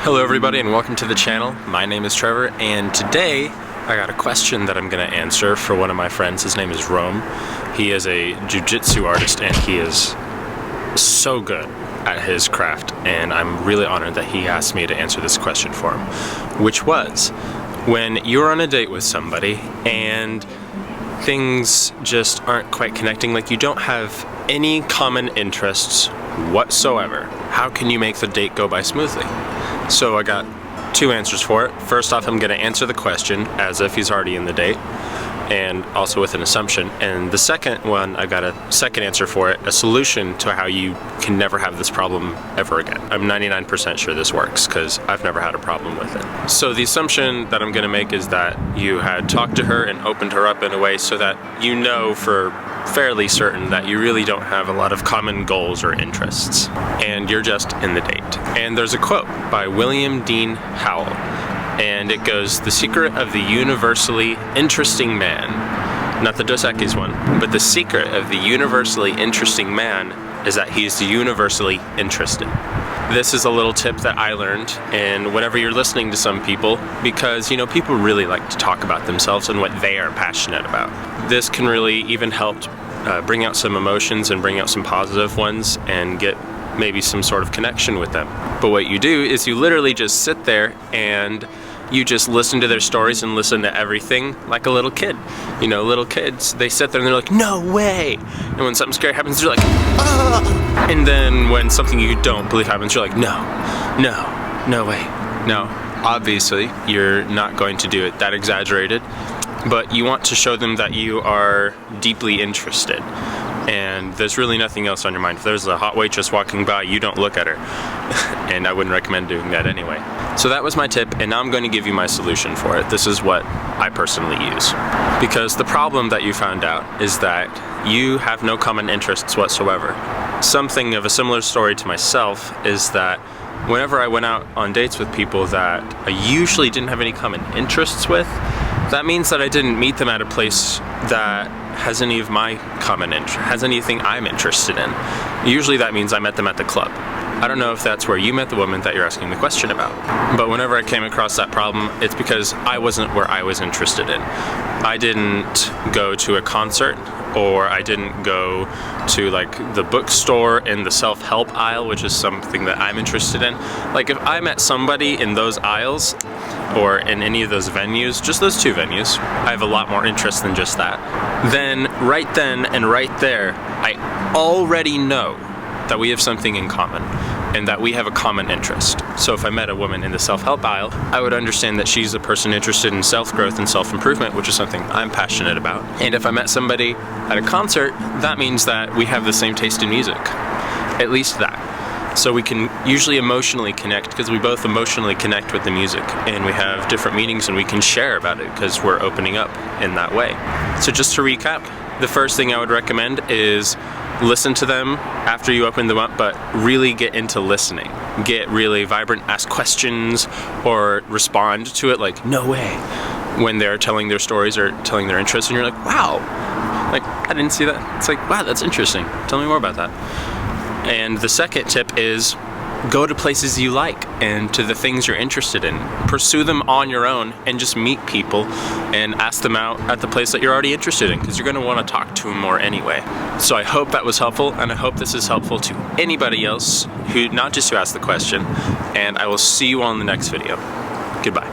Hello everybody and welcome to the channel. My name is Trevor and today I got a question that I'm going to answer for one of my friends. His name is Rome. He is a jiu-jitsu artist and he is so good at his craft, and I'm really honored that he asked me to answer this question for him, which was, when you're on a date with somebody and things just aren't quite connecting, like you don't have any common interests whatsoever, how can you make the date go by smoothly? So I got two answers for it. First off, I'm going to answer the question as if he's already in the date, and also with an assumption. And the second one, I got a second answer for it, a solution to how you can never have this problem ever again. I'm 99% sure this works because I've never had a problem with it. So the assumption that I'm going to make is that you had talked to her and opened her up in a way so that you know for fairly certain that you really don't have a lot of common goals or interests, and you're just in the date. And there's a quote by William Dean Howell, and it goes, "The secret of the universally interesting man," not the Dos Equis one, but the secret of the universally interesting man is that he's universally interested. This is a little tip that I learned, and whenever you're listening to some people, because you know people really like to talk about themselves and what they are passionate about, this can really even help bring out some emotions and bring out some positive ones and get maybe some sort of connection with them. But what you do is you literally just sit there and you just listen to their stories and listen to everything like a little kid. You know, little kids, they sit there and they're like, no way! And when something scary happens, they're like, ah! And then when something you don't believe happens, you're like, no way. Now, obviously, you're not going to do it that exaggerated, but you want to show them that you are deeply interested. And there's really nothing else on your mind. If there's a hot waitress walking by, you don't look at her. And I wouldn't recommend doing that anyway. So that was my tip, and now I'm going to give you my solution for it. This is what I personally use. Because the problem that you found out is that you have no common interests whatsoever. Something of a similar story to myself is that whenever I went out on dates with people that I usually didn't have any common interests with, that means that I didn't meet them at a place that has any of my common interest, has anything I'm interested in. Usually that means I met them at the club. I don't know if that's where you met the woman that you're asking the question about, but whenever I came across that problem, it's because I wasn't where I was interested in. I didn't go to a concert, or I didn't go to like the bookstore in the self-help aisle, which is something that I'm interested in. Like if I met somebody in those aisles or in any of those venues, just those two venues, I have a lot more interest than just that. Then right then and right there, I already know that we have something in common and that we have a common interest. So if I met a woman in the self-help aisle, I would understand that she's a person interested in self-growth and self-improvement, which is something I'm passionate about. And if I met somebody at a concert, that means that we have the same taste in music. At least that. So we can usually emotionally connect because we both emotionally connect with the music, and we have different meanings and we can share about it because we're opening up in that way. So just to recap, the first thing I would recommend is listen to them after you open them up, but really get into listening. Get really vibrant, ask questions, or respond to it like, no way, when they're telling their stories or telling their interests, and you're like, wow, like, I didn't see that. It's like, wow, that's interesting. Tell me more about that. And the second tip is go to places you like and to the things you're interested in. Pursue them on your own and just meet people and ask them out at the place that you're already interested in, because you're going to want to talk to them more anyway. So I hope that was helpful, and I hope this is helpful to anybody else who, not just who asked the question, and I will see you on the next video. Goodbye.